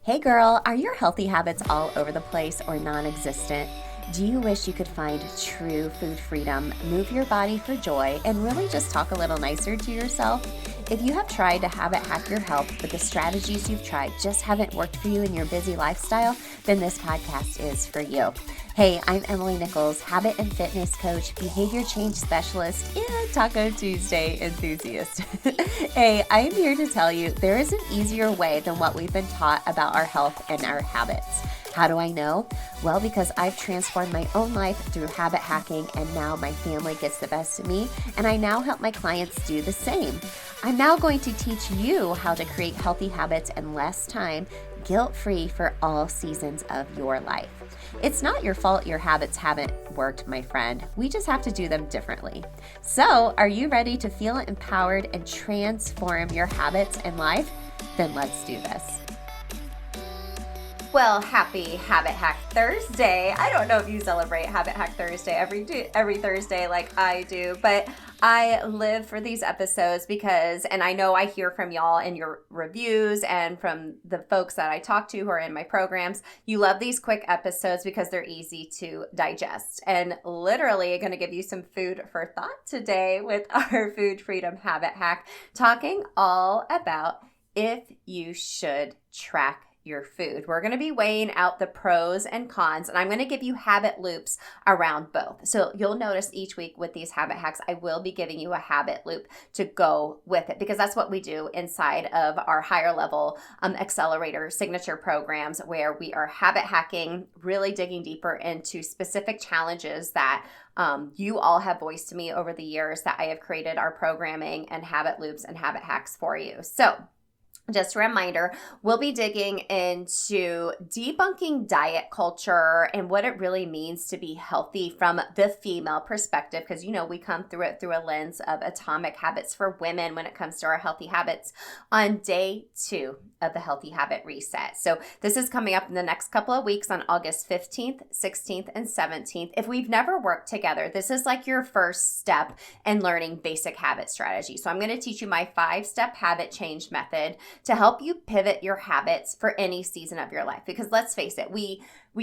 Hey girl, are your healthy habits all over the place or non existent? Do you wish you could find true food freedom, move your body for joy, and really just talk a little nicer to yourself? If you have tried to habit hack your health, but the strategies you've tried just haven't worked for you in your busy lifestyle, then this podcast is for you. Hey, I'm Emily Nichols, habit and fitness coach, behavior change specialist, and Taco Tuesday enthusiast. Hey, I am here to tell you there is an easier way than what we've been taught about our health and our habits. How do I know? Well, because I've transformed my own life through habit hacking, and now my family gets the best of me, and I now help my clients do the same. I'm now going to teach you how to create healthy habits in less time, guilt-free for all seasons of your life. It's not your fault your habits haven't worked, my friend. We just have to do them differently. So, are you ready to feel empowered and transform your habits and life? Then let's do this. Well, happy Habit Hack Thursday. I don't know if you celebrate Habit Hack Thursday every Thursday like I do, but I live for these episodes because, and I know I hear from y'all in your reviews and from the folks that I talk to who are in my programs, you love these quick episodes because they're easy to digest. And literally going to give you some food for thought today with our Food Freedom Habit Hack, talking all about if you should track your food. We're going to be weighing out the pros and cons, and I'm going to give you habit loops around both. So you'll notice each week with these habit hacks, I will be giving you a habit loop to go with it, because that's what we do inside of our higher level accelerator signature programs, where we are habit hacking, really digging deeper into specific challenges that you all have voiced to me over the years that I have created our programming and habit loops and habit hacks for you. So just a reminder, we'll be digging into debunking diet culture and what it really means to be healthy from the female perspective, because, you know, we come through it through a lens of atomic habits for women when it comes to our healthy habits on day 2 of the Healthy Habit Reset. So this is coming up in the next couple of weeks on August 15th, 16th, and 17th. If we've never worked together, this is like your first step in learning basic habit strategy. So I'm going to teach you my 5-step habit change method to help you pivot your habits for any season of your life. Because let's face it, we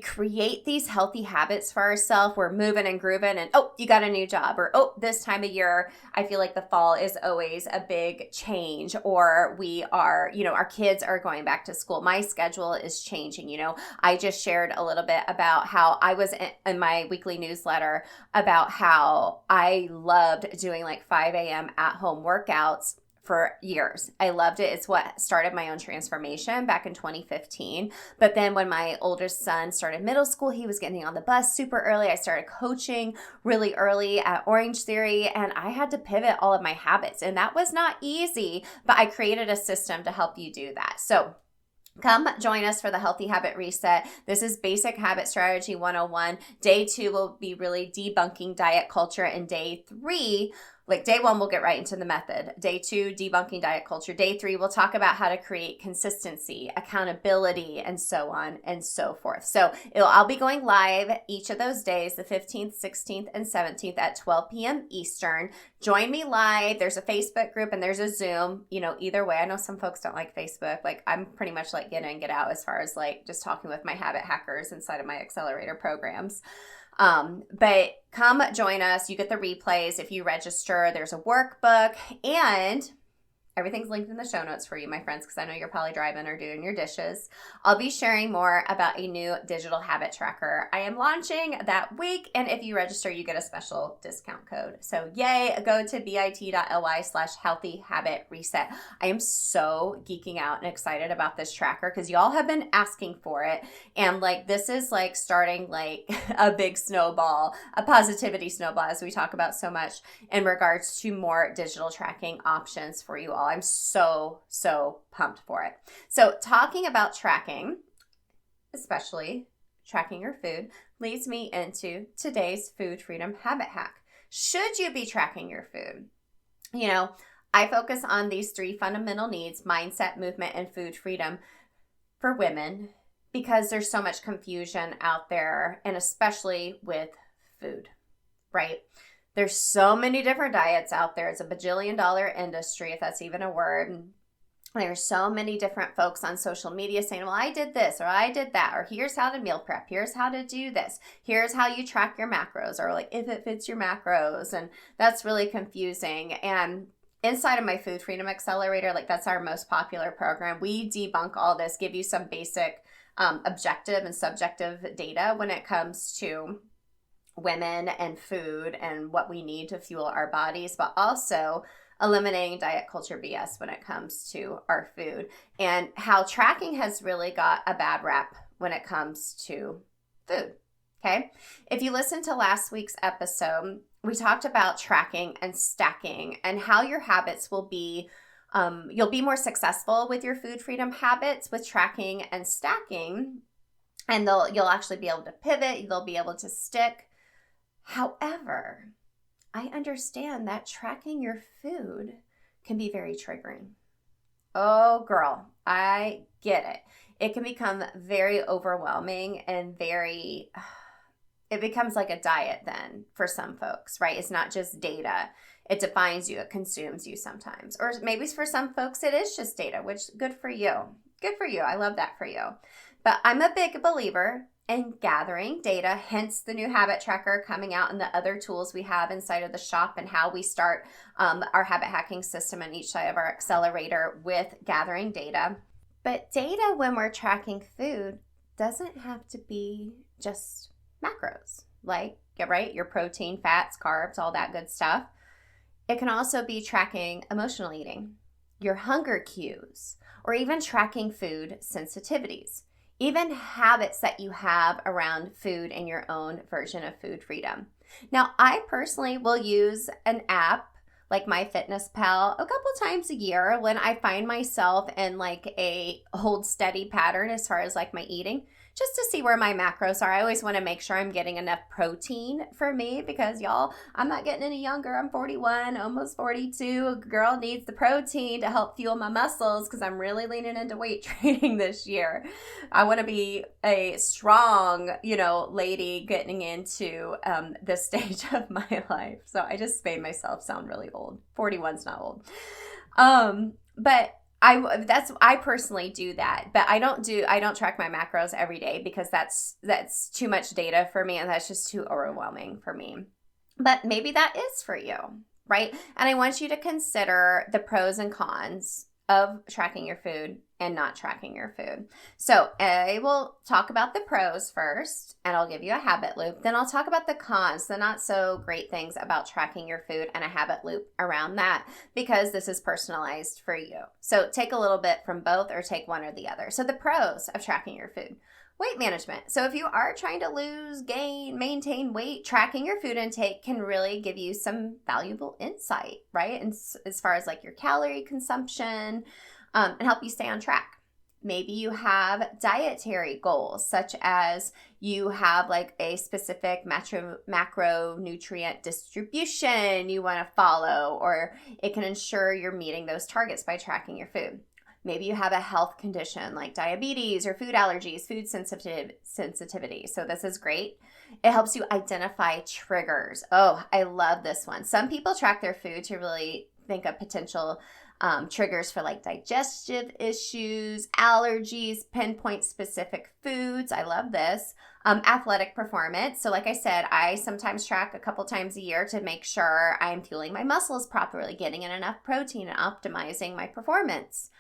create these healthy habits for ourselves. We're moving and grooving and, oh, you got a new job, or, oh, this time of year, I feel like the fall is always a big change, or we are, you know, our kids are going back to school. My schedule is changing. You know, I just shared a little bit about how I was in my weekly newsletter about how I loved doing like 5 a.m. at home workouts for years. I loved it. It's what started my own transformation back in 2015. But then when my oldest son started middle school, he was getting on the bus super early. I started coaching really early at Orange Theory, and I had to pivot all of my habits. And that was not easy, but I created a system to help you do that. So come join us for the Healthy Habit Reset. This is Basic Habit Strategy 101. Day 2 will be really debunking diet culture, and day 3, like day 1, we'll get right into the method. Day 2, debunking diet culture. Day 3, we'll talk about how to create consistency, accountability, and so on and so forth. So I'll be going live each of those days, the 15th, 16th, and 17th at 12 p.m. Eastern. Join me live. There's a Facebook group and there's a Zoom. You know, either way, I know some folks don't like Facebook. Like, I'm pretty much like get in, get out as far as like just talking with my habit hackers inside of my accelerator programs. But come join us. You get the replays if you register. There's a workbook, and everything's linked in the show notes for you, my friends, because I know you're probably driving or doing your dishes. I'll be sharing more about a new digital habit tracker I am launching that week, and if you register, you get a special discount code. So yay, go to bit.ly/healthy habit reset. I am so geeking out and excited about this tracker because y'all have been asking for it, and like this is like starting like a big snowball, a positivity snowball, as we talk about so much in regards to more digital tracking options for you all. I'm so pumped for it. So talking about tracking, especially tracking your food, leads me into today's Food Freedom Habit Hack. Should you be tracking your food? You know, I focus on these 3 fundamental needs: mindset, movement, and food freedom for women, because there's so much confusion out there, and especially with food, right? There's so many different diets out there. It's a bajillion-dollar industry, if that's even a word. There's so many different folks on social media saying, well, I did this or I did that, or here's how to meal prep, here's how to do this, here's how you track your macros, or like if it fits your macros. And that's really confusing. And inside of my Food Freedom Accelerator, like that's our most popular program, we debunk all this, give you some basic objective and subjective data when it comes to women and food and what we need to fuel our bodies, but also eliminating diet culture BS when it comes to our food, and how tracking has really got a bad rap when it comes to food. Okay. If you listened to last week's episode, we talked about tracking and stacking and how your habits will be, you'll be more successful with your food freedom habits with tracking and stacking, and you'll actually be able to pivot, you'll be able to stick. However, I understand that tracking your food can be very triggering. Oh, girl, I get it. It can become very overwhelming and it becomes like a diet then for some folks, right? It's not just data. It defines you, it consumes you sometimes. Or maybe for some folks, it is just data, which good for you. Good for you. I love that for you. But I'm a big believer and gathering data, hence the new habit tracker coming out and the other tools we have inside of the shop, and how we start our habit hacking system on each side of our accelerator with gathering data. But data when we're tracking food doesn't have to be just macros, like, right, your protein, fats, carbs, all that good stuff. It can also be tracking emotional eating, your hunger cues, or even tracking food sensitivities. Even habits that you have around food in your own version of food freedom. Now, I personally will use an app like MyFitnessPal a couple times a year when I find myself in like a hold steady pattern as far as like my eating, just to see where my macros are. I always want to make sure I'm getting enough protein for me because y'all, I'm not getting any younger. I'm 41, almost 42. A girl needs the protein to help fuel my muscles because I'm really leaning into weight training this year. I want to be a strong, lady getting into this stage of my life. So I just made myself sound really old. 41's not old. But I personally do that, but I don't track my macros every day because that's too much data for me, and that's just too overwhelming for me. But maybe that is for you, right? And I want you to consider the pros and cons of tracking your food and not tracking your food. So I will talk about the pros first, and I'll give you a habit loop. Then I'll talk about the cons, the not so great things about tracking your food, and a habit loop around that, because this is personalized for you. So take a little bit from both or take one or the other. So the pros of tracking your food. Weight management. So if you are trying to lose, gain, maintain weight, tracking your food intake can really give you some valuable insight, right? And as far as like your calorie consumption, and help you stay on track. Maybe you have dietary goals, such as you have like a specific macronutrient distribution you want to follow, or it can ensure you're meeting those targets by tracking your food. Maybe you have a health condition like diabetes or food allergies, food sensitivity. So this is great. It helps you identify triggers. Oh, I love this one. Some people track their food to really think of potential triggers for like digestive issues, allergies, pinpoint specific foods. I love this. Athletic performance. So like I said, I sometimes track a couple times a year to make sure I'm fueling my muscles properly, getting in enough protein and optimizing my performance.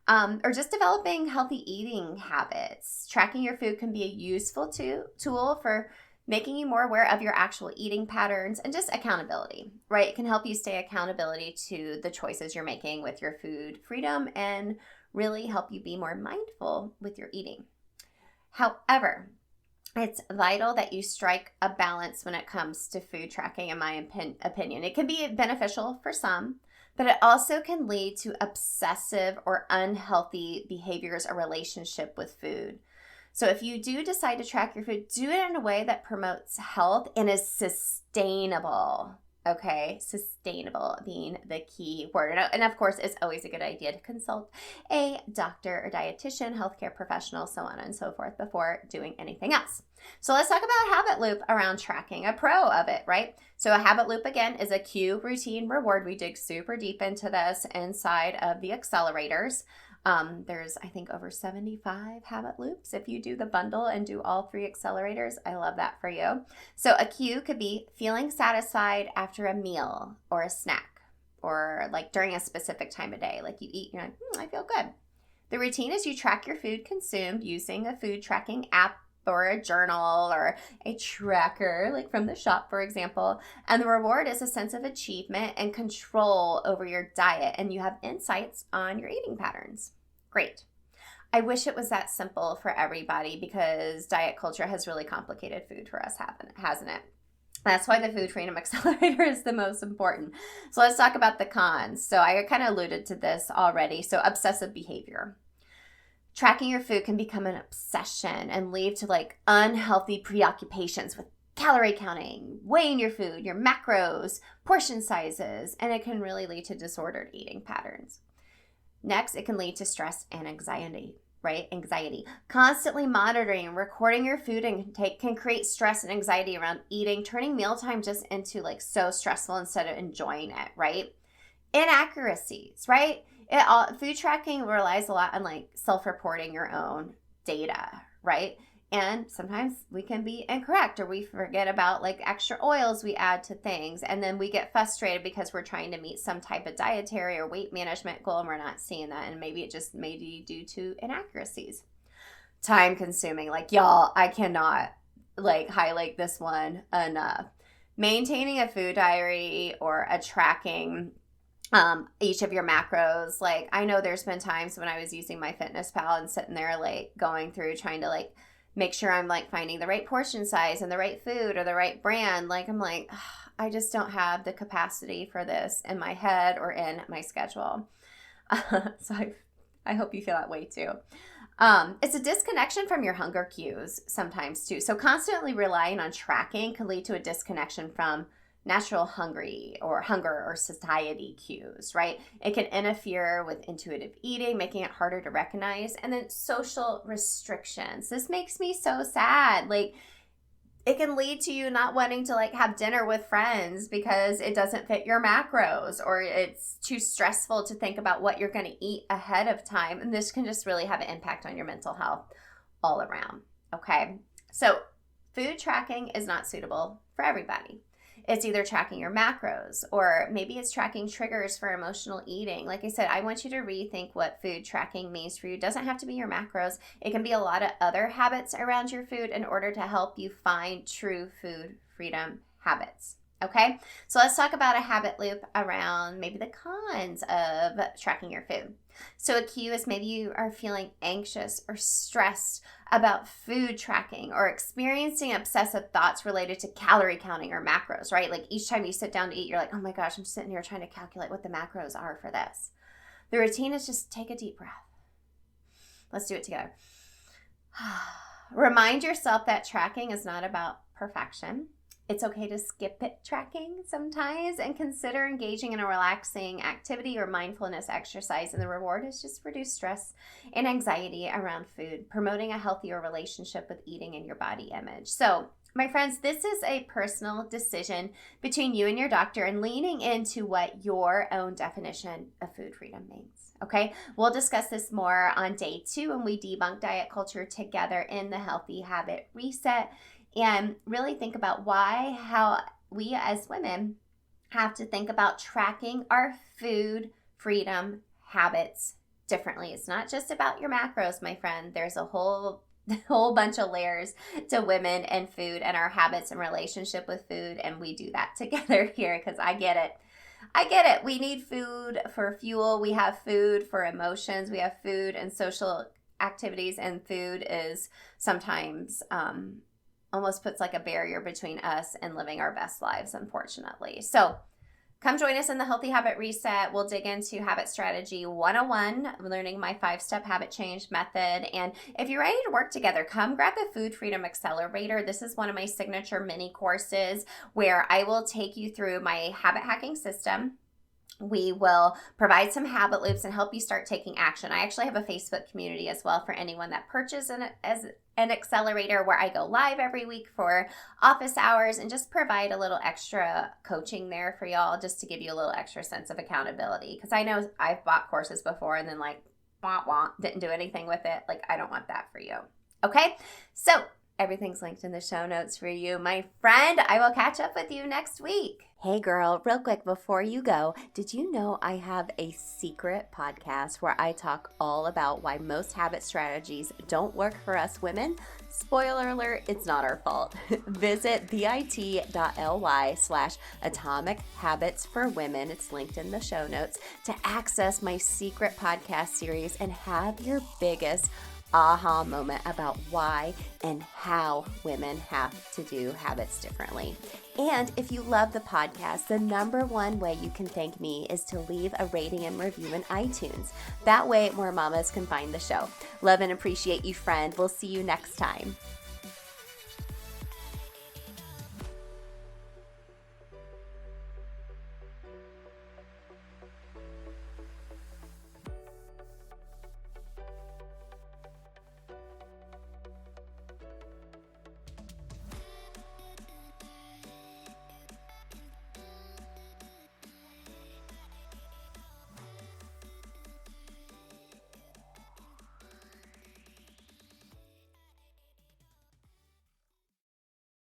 Or just developing healthy eating habits. Tracking your food can be a useful tool for making you more aware of your actual eating patterns and just accountability, right? It can help you stay accountability to the choices you're making with your food freedom and really help you be more mindful with your eating. However, it's vital that you strike a balance when it comes to food tracking, in my opinion. It can be beneficial for some, but it also can lead to obsessive or unhealthy behaviors or relationship with food. So if you do decide to track your food, do it in a way that promotes health and is sustainable. Okay, sustainable being the key word. And of course, it's always a good idea to consult a doctor or dietitian, healthcare professional, so on and so forth before doing anything else. So let's talk about habit loop around tracking, a pro of it, right? So a habit loop, again, is a cue, routine, reward. We dig super deep into this inside of the accelerators. There's, I think, over 75 habit loops if you do the bundle and do all 3 accelerators. I love that for you. So a cue could be feeling satisfied after a meal or a snack, or like during a specific time of day. Like you eat, you're like, I feel good. The routine is you track your food consumed using a food tracking app or a journal or a tracker, like from the shop, for example. And the reward is a sense of achievement and control over your diet, and you have insights on your eating patterns. Great. I wish it was that simple for everybody, because diet culture has really complicated food for us, hasn't it? That's why the Food Freedom Accelerator is the most important. So let's talk about the cons. So I kind of alluded to this already. So obsessive behavior. Tracking your food can become an obsession and lead to like unhealthy preoccupations with calorie counting, weighing your food, your macros, portion sizes, and it can really lead to disordered eating patterns. Next, it can lead to stress and anxiety, right? Anxiety. Constantly monitoring and recording your food intake can create stress and anxiety around eating, turning mealtime just into like so stressful instead of enjoying it, right? Inaccuracies, right? Food tracking relies a lot on like self-reporting your own data, right? And sometimes we can be incorrect, or we forget about like extra oils we add to things, and then we get frustrated because we're trying to meet some type of dietary or weight management goal and we're not seeing that, and maybe it just may be due to inaccuracies. Time consuming, like y'all, I cannot like highlight this one enough. Maintaining a food diary or a tracking each of your macros. Like I know there's been times when I was using my Fitness Pal and sitting there like going through trying to like make sure I'm like finding the right portion size and the right food or the right brand. Like I'm like, I just don't have the capacity for this in my head or in my schedule. So I hope you feel that way too. It's a disconnection from your hunger cues sometimes too. So constantly relying on tracking can lead to a disconnection from natural hunger or satiety cues, right? It can interfere with intuitive eating, making it harder to recognize. And then social restrictions. This makes me so sad. Like it can lead to you not wanting to like have dinner with friends because it doesn't fit your macros, or it's too stressful to think about what you're going to eat ahead of time. And this can just really have an impact on your mental health all around. Okay. So food tracking is not suitable for everybody. It's either tracking your macros, or maybe it's tracking triggers for emotional eating. Like I said, I want you to rethink what food tracking means for you. It doesn't have to be your macros. It can be a lot of other habits around your food in order to help you find true food freedom habits. Okay, so let's talk about a habit loop around maybe the cons of tracking your food. So a cue is maybe you are feeling anxious or stressed about food tracking, or experiencing obsessive thoughts related to calorie counting or macros, right? Like each time you sit down to eat, you're like, oh my gosh, I'm sitting here trying to calculate what the macros are for this. The routine is just take a deep breath. Let's do it together. Remind yourself that tracking is not about perfection. It's okay to skip it tracking sometimes and consider engaging in a relaxing activity or mindfulness exercise. And the reward is just reduce stress and anxiety around food, promoting a healthier relationship with eating and your body image. So, my friends, this is a personal decision between you and your doctor, and leaning into what your own definition of food freedom means. Okay, we'll discuss this more on day 2 when we debunk diet culture together in the Healthy Habit Reset, and really think about how we as women have to think about tracking our food freedom habits differently. It's not just about your macros, my friend. There's a whole bunch of layers to women and food and our habits and relationship with food, and we do that together here because I get it. We need food for fuel. We have food for emotions. We have food and social activities, and food is sometimes almost puts like a barrier between us and living our best lives, unfortunately. So come join us in the Healthy Habit Reset. We'll dig into Habit Strategy 101, learning my 5-step habit change method. And if you're ready to work together, come grab the Food Freedom Accelerator. This is one of my signature mini courses where I will take you through my habit hacking system. We will provide some habit loops and help you start taking action. I actually have a Facebook community as well for anyone that purchases an accelerator, where I go live every week for office hours and just provide a little extra coaching there for y'all, just to give you a little extra sense of accountability. Because I know I've bought courses before and then like wah, wah, didn't do anything with it. Like, I don't want that for you. Okay? So everything's linked in the show notes for you, my friend. I will catch up with you next week. Hey girl, real quick before you go, did you know I have a secret podcast where I talk all about why most habit strategies don't work for us women? Spoiler alert, it's not our fault. Visit bit.ly/atomic habits for women. It's linked in the show notes to access my secret podcast series and have your biggest aha moment about why and how women have to do habits differently. And if you love the podcast, the number one way you can thank me is to leave a rating and review in iTunes. That way more mamas can find the show. Love and appreciate you, friend. We'll see you next time.